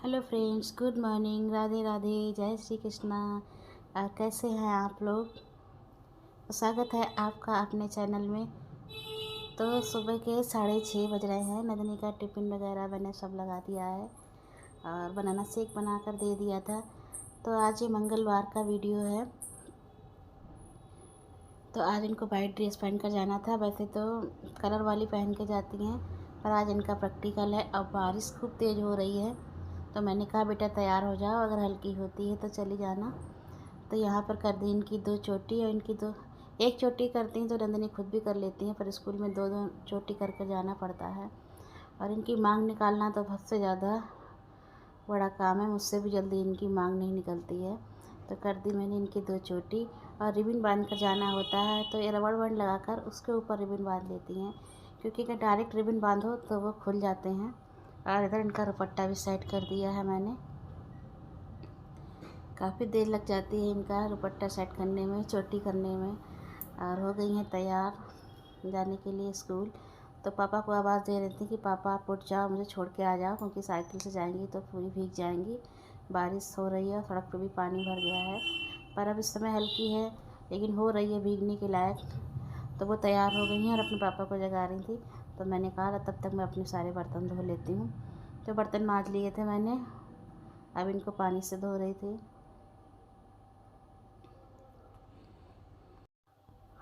Hello friends, good morning, Radhe Radhe, जय श्री कृष्णा। और कैसे हैं आप लोग? स्वागत है आपका अपने चैनल में। तो सुबह के 6:30 बज रहे हैं। नंदनी का टिफ़िन वगैरह मैंने सब लगा दिया है और बनाना शेक बना कर दे दिया था। तो आज ये मंगलवार का वीडियो है। तो आज इनको वाइट ड्रेस पहन कर जाना था। वैसे तो कलर वाली पहन के जाती हैं, पर आज इनका प्रैक्टिकल है। अब बारिश खूब तेज़ हो रही है, तो मैंने कहा बेटा तैयार हो जाओ, अगर हल्की होती है तो चली जाना। तो यहाँ पर कर दी इनकी 2 चोटी, और इनकी एक चोटी करती हैं तो नंदनी खुद भी कर लेती हैं, पर स्कूल में 2 चोटी करके जाना पड़ता है। और इनकी मांग निकालना तो सबसे ज़्यादा बड़ा काम है। मुझसे भी जल्दी इनकी मांग नहीं निकलती है। तो कर दी मैंने इनकी 2 चोटी, और रिबन बांध कर जाना होता है। तो ये रबड़ बैंड लगाकर उसके ऊपर रिबन बांध लेती हैं, क्योंकि अगर डायरेक्ट रिबन बांधो तो वो खुल जाते हैं। और इधर इनका दुपट्टा भी सेट कर दिया है मैंने। काफ़ी देर लग जाती है इनका दुपट्टा सेट करने में, चोटी करने में। और हो गई हैं तैयार जाने के लिए स्कूल। तो पापा को आवाज़ दे रही थी कि पापा आप उठ जाओ, मुझे छोड़ के आ जाओ, क्योंकि साइकिल से जाएंगी तो पूरी भीग जाएंगी। बारिश हो रही है, सड़क पे भी पानी भर गया है, पर अब इस समय हल्की है, लेकिन हो रही है भीगने के लायक। तो वो तैयार हो गई हैं और अपने पापा को जगा रही थी। तो मैंने कहा तब तक मैं अपने सारे बर्तन धो लेती हूँ। तो बर्तन मांज लिए थे मैंने, अब इनको पानी से धो रही थी।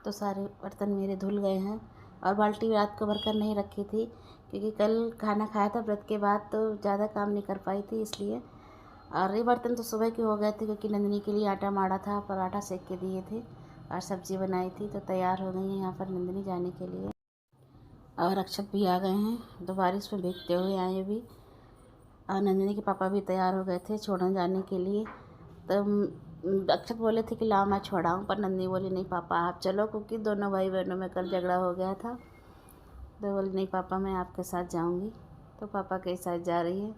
तो सारे बर्तन मेरे धुल गए हैं। और बाल्टी रात को भरकर नहीं रखी थी, क्योंकि कल खाना खाया था व्रत के बाद, तो ज़्यादा काम नहीं कर पाई थी इसलिए। और ये बर्तन तो सुबह के हो गए थे, क्योंकि नंदनी के लिए आटा माड़ा था, पराठा सेक के दिए थे और सब्ज़ी बनाई थी। तो तैयार हो गई हैं यहाँ पर नंदनी जाने के लिए। और अक्षत भी आ गए हैं, तो बारिश में भीगते हुए आए भी। और नंदनी के पापा भी तैयार हो गए थे छोड़ने जाने के लिए। तो अक्षत बोले थे कि लाओ मैं छोड़ाऊँ, पर नंदनी बोली नहीं पापा आप चलो, क्योंकि दोनों भाई बहनों में कल झगड़ा हो गया था। तो बोली नहीं पापा मैं आपके साथ जाऊँगी। तो पापा के साथ जा रही है।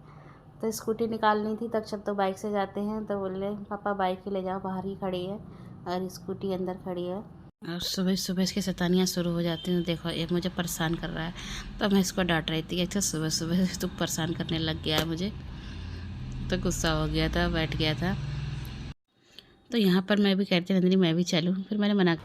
तो स्कूटी निकालनी थी, तो अक्षत तो बाइक से जाते हैं, तो बोले पापा बाइक ही ले जाओ, बाहर ही खड़ी है, और स्कूटी अंदर खड़ी है। और सुबह सुबह इसकी शैतानियाँ शुरू हो जाती हैं। देखो ये मुझे परेशान कर रहा है, तो मैं इसको डांट रही थी, अच्छा सुबह सुबह तू परेशान करने लग गया है मुझे। तो गुस्सा हो गया था, बैठ गया था। तो यहाँ पर मैं भी कहती नंदिनी मैं भी चलूँ, फिर मैंने मना।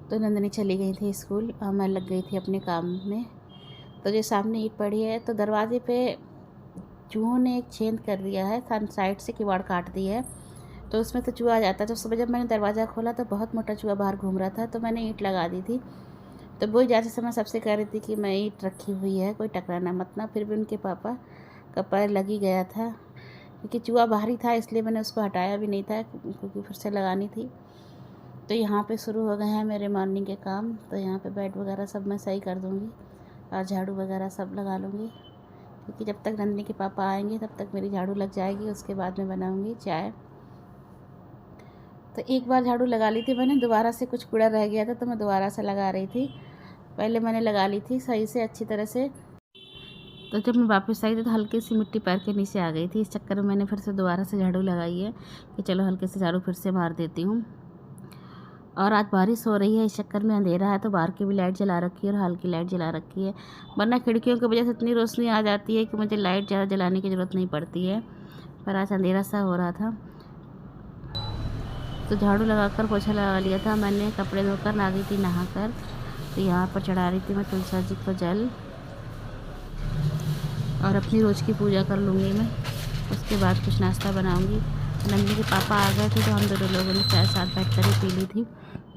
तो नंदनी चली गई थी स्कूल और मैं लग गई थी अपने काम में। तो जो सामने ईंट पड़ी है, तो दरवाजे पे चूहों ने एक छेद कर दिया है, साइड से किवाड़ काट दी है, तो उसमें तो चूहा आ जाता है। तो सुबह जब मैंने दरवाज़ा खोला तो बहुत मोटा चूहा बाहर घूम रहा था, तो मैंने ईंट लगा दी थी। तो वो जाते समय सबसे कह रही थी कि मैं ईंट रखी हुई है, कोई टकराना मत ना। फिर भी उनके पापा का पैर लग ही गया था, क्योंकि चूहा बाहर ही था, इसलिए मैंने उसको हटाया भी नहीं था, क्योंकि फिर से लगानी थी। तो यहाँ पे शुरू हो गए हैं मेरे मॉर्निंग के काम। तो यहाँ पे बेड वगैरह सब मैं सही कर दूँगी और झाड़ू वगैरह सब लगा लूँगी, क्योंकि जब तक नंदनी के पापा आएंगे तब तक मेरी झाड़ू लग जाएगी। उसके बाद में बनाऊँगी चाय। तो एक बार झाड़ू लगा ली थी मैंने, दोबारा से कुछ कूड़ा रह गया था, तो मैं दोबारा से लगा रही थी। पहले मैंने लगा ली थी सही से अच्छी तरह से। तो जब मैं वापस आई थी तो हल्की सी मिट्टी पैर के नीचे आ गई थी। इस चक्कर में मैंने फिर से दोबारा से झाड़ू लगाई है कि चलो हल्के से झाड़ू फिर से मार देती हूँ। और आज बारिश हो रही है, इस चक्कर में अंधेरा है, तो बाहर की भी लाइट जला रखी है और हॉल की लाइट जला रखी है। वरना खिड़कियों की वजह से इतनी रोशनी आ जाती है कि मुझे लाइट ज़्यादा जलाने की ज़रूरत नहीं पड़ती है, पर आज अंधेरा सा हो रहा था। तो झाड़ू लगाकर पोछा लगा लिया था मैंने, कपड़े धोकर आ गई थी नहाकर। तो यहाँ पर चढ़ा रही थी मैं तुलसी जी को जल, और अपनी रोज़ की पूजा कर लूँगी मैं। उसके बाद कुछ नाश्ता बनाऊँगी। नंदिनी के पापा आ गए थे तो हम दोनों लोगों ने चाय साथ बैठ कर ही पी ली थी।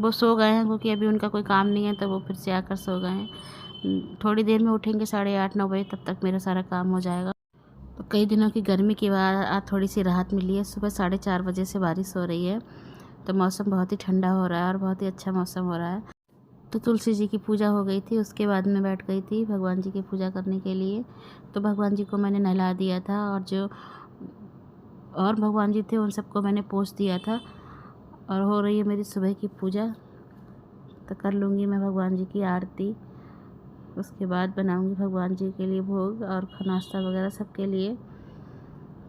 वो सो गए हैं क्योंकि अभी उनका कोई काम नहीं है, तो वो फिर से आकर सो गए हैं। थोड़ी देर में उठेंगे 8:30-9 बजे, तब तक मेरा सारा काम हो जाएगा। तो कई दिनों की गर्मी के बाद आज थोड़ी सी राहत मिली है। सुबह 4:30 बजे से बारिश हो रही है, तो मौसम बहुत ही ठंडा हो रहा है और बहुत ही अच्छा मौसम हो रहा है। तो तुलसी जी की पूजा हो गई थी, उसके बाद मैं बैठ गई थी भगवान जी की पूजा करने के लिए। तो भगवान जी को मैंने नहला दिया था और जो और भगवान जी थे उन सबको मैंने पोंछ दिया था। और हो रही है मेरी सुबह की पूजा। तो कर लूँगी मैं भगवान जी की आरती, उसके बाद बनाऊँगी भगवान जी के लिए भोग और नाश्ता वगैरह सबके लिए।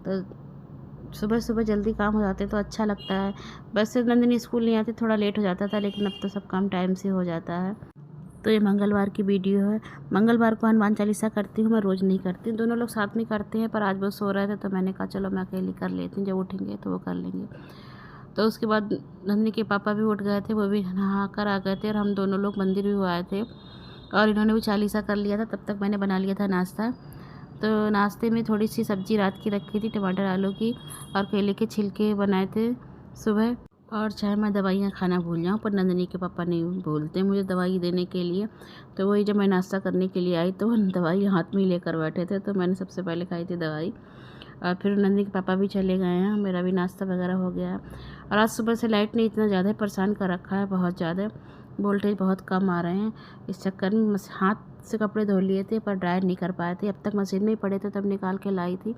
तो सुबह सुबह जल्दी काम हो जाते तो अच्छा लगता है। वैसे नंदिनी स्कूल नहीं आती, थोड़ा लेट हो जाता था, लेकिन अब तो सब काम टाइम से हो जाता है। तो ये मंगलवार की वीडियो है। मंगलवार को हनुमान चालीसा करती हूँ, मैं रोज़ नहीं करती, दोनों लोग साथ में करते हैं, पर आज वो सो रहे थे तो मैंने कहा चलो मैं अकेली कर लेती हूँ, जब उठेंगे तो वो कर लेंगे। तो उसके बाद नंदिनी के पापा भी उठ गए थे, वो भी नहा कर आ गए थे और हम दोनों लोग मंदिर भी आए थे और इन्होंने भी चालीसा कर लिया था। तब तक मैंने बना लिया था नाश्ता। तो नाश्ते में थोड़ी सी सब्ज़ी रात की रखी थी, टमाटर आलू की, और केले के छिलके बनाए थे सुबह। और चाहे मैं दवाइयाँ खाना भूल जाऊँ, पर नंदिनी के पापा नहीं भूलते मुझे दवाई देने के लिए। तो वही जब मैं नाश्ता करने के लिए आई तो वो दवाई हाथ में ही लेकर बैठे थे, तो मैंने सबसे पहले खाई थी दवाई। और फिर नंदिनी के पापा भी चले गए हैं, मेरा भी नाश्ता वगैरह हो गया है। और आज सुबह से लाइट ने इतना ज़्यादा परेशान कर रखा है, बहुत ज़्यादा वोल्टेज बहुत कम आ रहे हैं। इस चक्कर में हाथ से कपड़े धो लिए थे पर ड्रायर नहीं कर पाए थे। अब तक मशीन में ही पड़े थे, तब निकाल के लाई थी।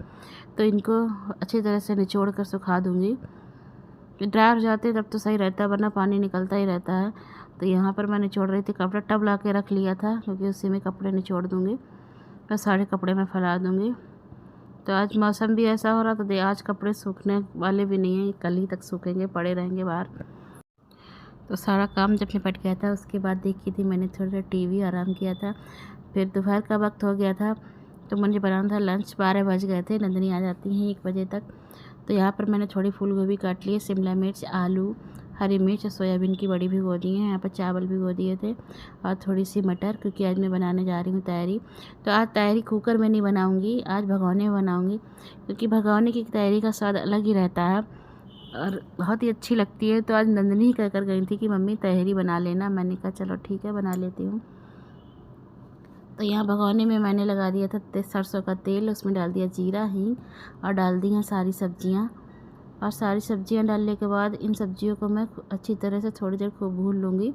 तो इनको अच्छी तरह से निचोड़ कर सुखा दूँगी। ड्रायर हो जाते तब तो सही रहता है, वरना पानी निकलता ही रहता है। तो यहाँ पर मैं निचोड़ रही थी कपड़ा, टब ला के रख लिया था क्योंकि उसी में कपड़े निचोड़ दूँगी और सारे कपड़े मैं फैला दूँगी। तो आज मौसम भी ऐसा हो रहा, तो आज कपड़े सूखने वाले भी नहीं हैं, कल ही तक सूखेंगे, पड़े रहेंगे बाहर। तो सारा काम जब निपट गया था उसके बाद देखी थी मैंने थोड़ा सा टीवी, आराम किया था। फिर दोपहर का वक्त हो गया था तो मुझे बनाना था लंच। 12 बज गए थे, नंदिनी आ जाती हैं 1 बजे तक। तो यहाँ पर मैंने थोड़ी फूल गोभी काट ली है, शिमला मिर्च, आलू, हरी मिर्च और सोयाबीन की बड़ी भिगो दी है। यहाँ पर चावल भिगो दिए थे और थोड़ी सी मटर, क्योंकि आज मैं बनाने जा रही हूँ तहरी। तो आज तहरी कुकर में नहीं बनाऊँगी, आज भगोने में बनाऊँगी, क्योंकि भगोने की तहरी का स्वाद अलग ही रहता है और बहुत ही अच्छी लगती है। तो आज नंदिनी ही कह कर गई थी कि मम्मी तहरी बना लेना, मैंने कहा चलो ठीक है बना लेती हूँ। तो यहाँ भगोने में मैंने लगा दिया था सरसों का तेल, उसमें डाल दिया जीरा, हींग और डाल दी हैं सारी सब्जियाँ। और सारी सब्जियाँ डालने के बाद इन सब्जियों को मैं अच्छी तरह से थोड़ी देर खूब भून लूँगी।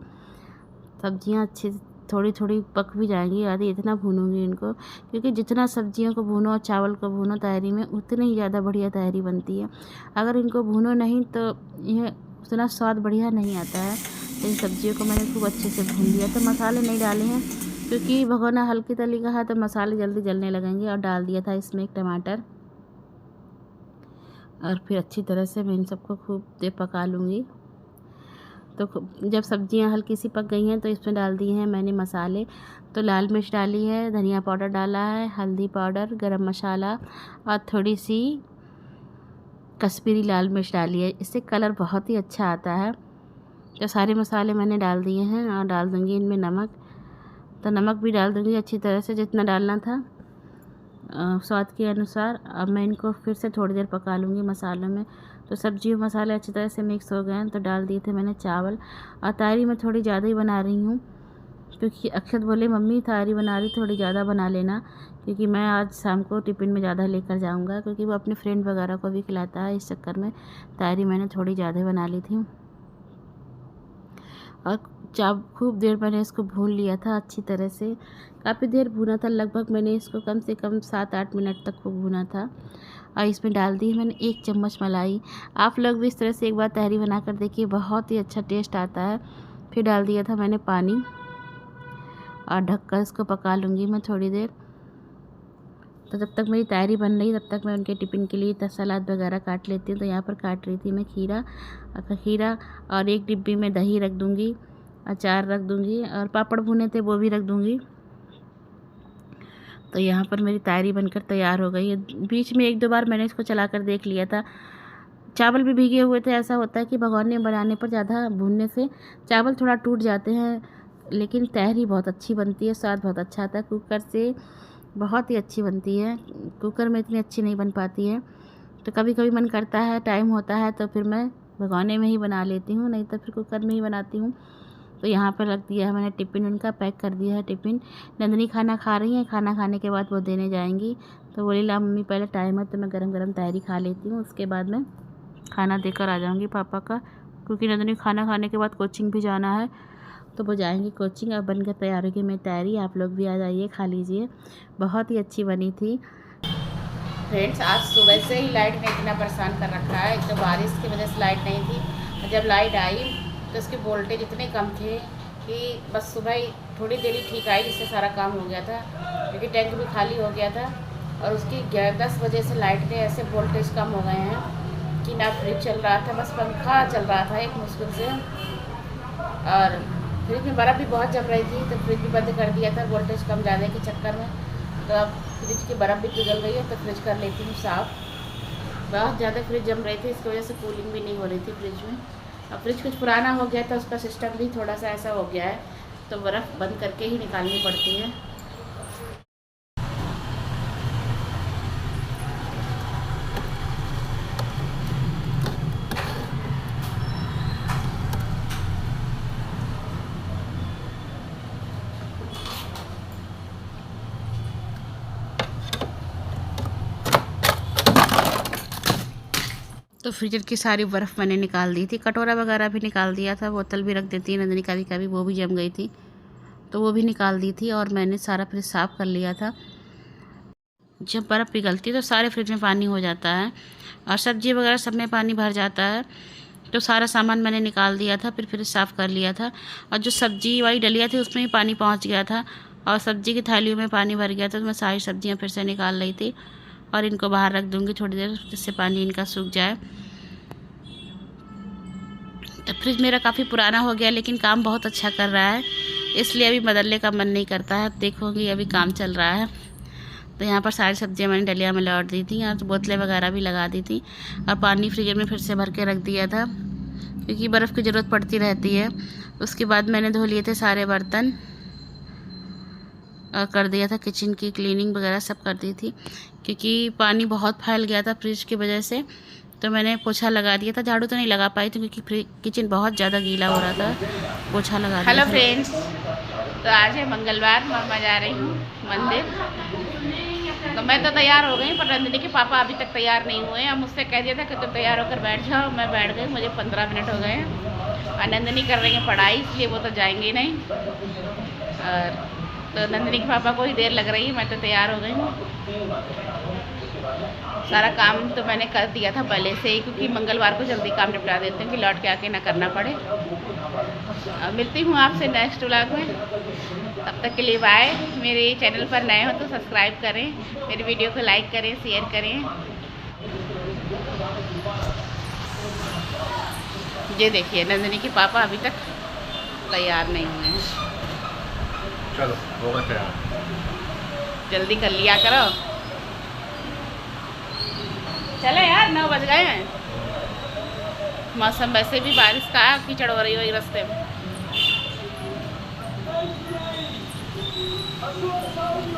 सब्जियाँ अच्छी थोड़ी थोड़ी पक भी जाएंगी, आधी इतना भूनूंगी इनको, क्योंकि जितना सब्जियों को भूनो और चावल को भूनो तहरी में, उतनी ही ज़्यादा बढ़िया तहरी बनती है। अगर इनको भूनो नहीं तो यह उतना स्वाद बढ़िया नहीं आता है। तो इन सब्जियों को मैंने खूब अच्छे से भून लिया। तो मसाले नहीं डाले हैं क्योंकि भगोना हल्की तली का है, तो मसाले जल्दी जलने लगेंगे। और डाल दिया था इसमें एक टमाटर, और फिर अच्छी तरह से मैं इन सबको खूब देर पका लूँगी। तो जब सब्जियां हल्की सी पक गई हैं तो इसमें डाल दिए हैं मैंने मसाले। तो लाल मिर्च डाली है, धनिया पाउडर डाला है, हल्दी पाउडर, गरम मसाला और थोड़ी सी कश्मीरी लाल मिर्च डाली है, इससे कलर बहुत ही अच्छा आता है। तो सारे मसाले मैंने डाल दिए हैं और डाल दूँगी इनमें नमक। तो नमक भी डाल दूँगी अच्छी तरह से, जितना डालना था स्वाद के अनुसार। अब मैं इनको फिर से थोड़ी देर पका लूँगी मसालों में। तो सब्जी और मसाले अच्छी तरह से मिक्स हो गए हैं, तो डाल दिए थे मैंने चावल। और तहरी मैं थोड़ी ज़्यादा ही बना रही हूँ, क्योंकि अक्षत बोले मम्मी तहरी बना रही थोड़ी ज़्यादा बना लेना, क्योंकि मैं आज शाम को टिफ़िन में ज़्यादा लेकर जाऊँगा, क्योंकि वो अपने फ्रेंड वगैरह को भी खिलाता है। इस चक्कर में तहरी मैंने थोड़ी ज़्यादा बना ली थी। और खूब देर मैंने इसको भून लिया था अच्छी तरह से, काफ़ी देर भूना था, लगभग मैंने इसको कम से कम 7-8 मिनट तक को भूना था। और इसमें डाल दी मैंने 1 चम्मच मलाई। आप लोग भी इस तरह से एक बार तहरी बना कर देखिए, बहुत ही अच्छा टेस्ट आता है। फिर डाल दिया था मैंने पानी और ढककर इसको पका लूँगी मैं थोड़ी देर। तो जब तक मेरी तहरी बन रही तब तक मैं उनके टिफ़िन के लिए सलाद वगैरह काट लेती हूँ। तो यहाँ पर काट रही थी मैं खीरा और एक डिब्बी में दही रख दूँगी, अचार रख दूँगी और पापड़ भुने थे वो भी रख दूँगी। तो यहाँ पर मेरी तहरी बनकर तैयार हो गई है। बीच में 1-2 बार मैंने इसको चलाकर देख लिया था। चावल भी भीगे हुए थे, ऐसा होता है कि भगोने में बनाने पर ज़्यादा भूनने से चावल थोड़ा टूट जाते हैं, लेकिन तहरी बहुत अच्छी बनती है, स्वाद बहुत अच्छा आता है। कुकर से बहुत ही अच्छी बनती है, कुकर में इतनी अच्छी नहीं बन पाती है। तो कभी कभी मन करता है, टाइम होता है तो फिर मैं भगोने में ही बना लेती हूँ, नहीं तो फिर कुकर में ही बनाती हूँ। तो यहाँ पर रख दिया है मैंने टिफ़िन, उनका पैक कर दिया है टिफ़िन। नंदनी खाना खा रही हैं, खाना खाने के बाद वो देने जाएंगी। तो बोली ला मम्मी पहले टाइम है तो मैं गरम गरम तहरी खा लेती हूँ, उसके बाद मैं खाना देकर आ जाऊँगी पापा का, क्योंकि नंदनी खाना खाने के बाद कोचिंग भी जाना है। तो वो जाएंगी कोचिंग। अब बनकर तैयार होगी मेरी तैयारी, आप लोग भी आ जाइए, खा लीजिए। बहुत ही अच्छी बनी थी। फ्रेंड्स, आज सुबह से ही लाइट ने इतना परेशान कर रखा है। एक तो बारिश की वजह से लाइट नहीं थी, जब लाइट आई तो उसके वोल्टेज इतने कम थे कि बस सुबह ही थोड़ी देर ही ठीक आई, जिससे सारा काम हो गया था, क्योंकि टैंक भी खाली हो गया था। और उसकी 10 बजे से लाइट के ऐसे वोल्टेज कम हो गए हैं कि ना फ्रिज चल रहा था, बस पंखा चल रहा था एक मुश्किल से। और फ्रिज में बर्फ़ भी बहुत जम रही थी, तो फ्रिज भी बंद कर दिया था वोल्टेज कम जाने के चक्कर में। तो अब फ्रिज की बर्फ़ भी पिघल गई है, तो फ्रिज कर लेती हूँ साफ़। बहुत ज़्यादा फ्रिज जम रही थी, इसकी वजह से कूलिंग भी नहीं हो रही थी फ्रिज में। अब फ्रिज कुछ पुराना हो गया था, उसका सिस्टम भी थोड़ा सा ऐसा हो गया है, तो बर्फ़ बंद करके ही निकालनी पड़ती है। तो फ्रीजर की सारी बर्फ़ मैंने निकाल दी थी, कटोरा वगैरह भी निकाल दिया था, बोतल भी रख देती है नंदनी कभी कभी, वो भी जम गई थी तो वो भी निकाल दी थी। और मैंने सारा फ्रिज साफ़ कर लिया था। जब बर्फ़ पिघलती है तो सारे फ्रिज में पानी हो जाता है, और सब्ज़ी वगैरह सब में पानी भर जाता है। तो सारा सामान मैंने निकाल दिया था, फिर फ्रिज साफ़ कर लिया था। और जो सब्ज़ी वाली डलिया थी उसमें भी पानी पहुँच गया था, और सब्ज़ी की थालियों में पानी भर गया था। तो मैं सारी सब्ज़ियाँ फिर से निकाल रही थी, और इनको बाहर रख दूँगी थोड़ी देर, जिससे पानी इनका सूख जाए। तो फ्रिज मेरा काफ़ी पुराना हो गया, लेकिन काम बहुत अच्छा कर रहा है, इसलिए अभी बदलने का मन नहीं करता है। देखोगी अभी काम चल रहा है। तो यहाँ पर सारी सब्जियाँ मैंने डलिया में लौट दी थी, और बोतलें वगैरह भी लगा दी थी, और पानी फ्रीजर में फिर से भर के रख दिया था, क्योंकि बर्फ़ की ज़रूरत पड़ती रहती है। उसके बाद मैंने धो लिए थे सारे बर्तन, और कर दिया था किचन की क्लीनिंग वगैरह सब कर दी थी, क्योंकि पानी बहुत फैल गया था फ्रिज की वजह से। तो मैंने पोछा लगा दिया था, झाड़ू तो नहीं लगा पाई थी क्योंकि किचन बहुत ज़्यादा गीला हो रहा था, पोछा लगा दिया। हेलो फ्रेंड्स, तो आज है मंगलवार, मैं जा रही हूँ मंदिर। तो मैं तो तैयार हो गई, पर नंदिनी के पापा अभी तक तैयार नहीं हुए। अब मुझसे कह दिया था कि तुम तैयार होकर बैठ जाओ। मैं बैठ गई, मुझे 15 मिनट हो गए हैं। और नंदिनी कर रही है पढ़ाई, इसलिए वो तो जाएंगे नहीं। और तो नंदिनी के पापा को ही देर लग रही है, मैं तो तैयार हो गई हूँ। सारा काम तो मैंने कर दिया था पहले से ही, क्योंकि मंगलवार को जल्दी काम निपटा देते हैं कि लौट के आके ना करना पड़े। मिलती हूँ आपसे नेक्स्ट व्लॉग में, तब तक के लिए बाय। मेरे चैनल पर नए हो तो सब्सक्राइब करें, मेरी वीडियो को लाइक करें, शेयर करें। ये देखिए नंदिनी के पापा अभी तक तैयार नहीं हुए हैं। चलो होगा तैयार, जल्दी कर लिया करो। चलो यार, 9 बज गए हैं। मौसम वैसे भी बारिश का, कीचड़ हो रही है रास्ते में।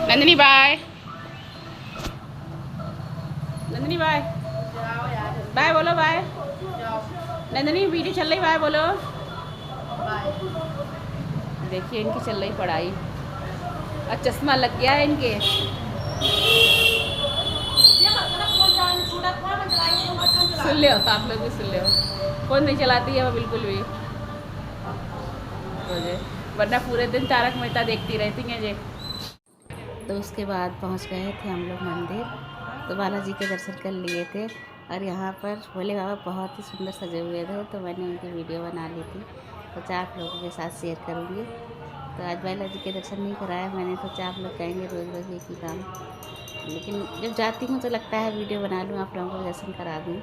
Nandini bye, Nandini bye, bye बोलो, बाय। नंदिनी वीडियो चल रही, बाय बोलो। देखिए इनकी चल रही पढ़ाई, और चश्मा लग गया है इनके। सुन ले, आप लोग भी सुन ले, फोन नहीं चलाती है वो बिल्कुल भी, वरना पूरे दिन तारक मेहता देखती रहती हैं जी। तो उसके बाद पहुंच गए थे हम लोग मंदिर, तो बालाजी के दर्शन कर लिए थे। और यहाँ पर भोले बाबा बहुत ही सुंदर सजे हुए थे, तो मैंने उनकी वीडियो बना ली थी, तो आप लोगों के साथ शेयर करूँगी। तो आज बालाजी के दर्शन नहीं कराया मैंने, सोचा आप लोग कहेंगे रोज़ रोज़ एक ही काम, लेकिन जब जाती हूँ तो लगता है वीडियो बना लूँ, आप लोगों को दर्शन करा दूँ।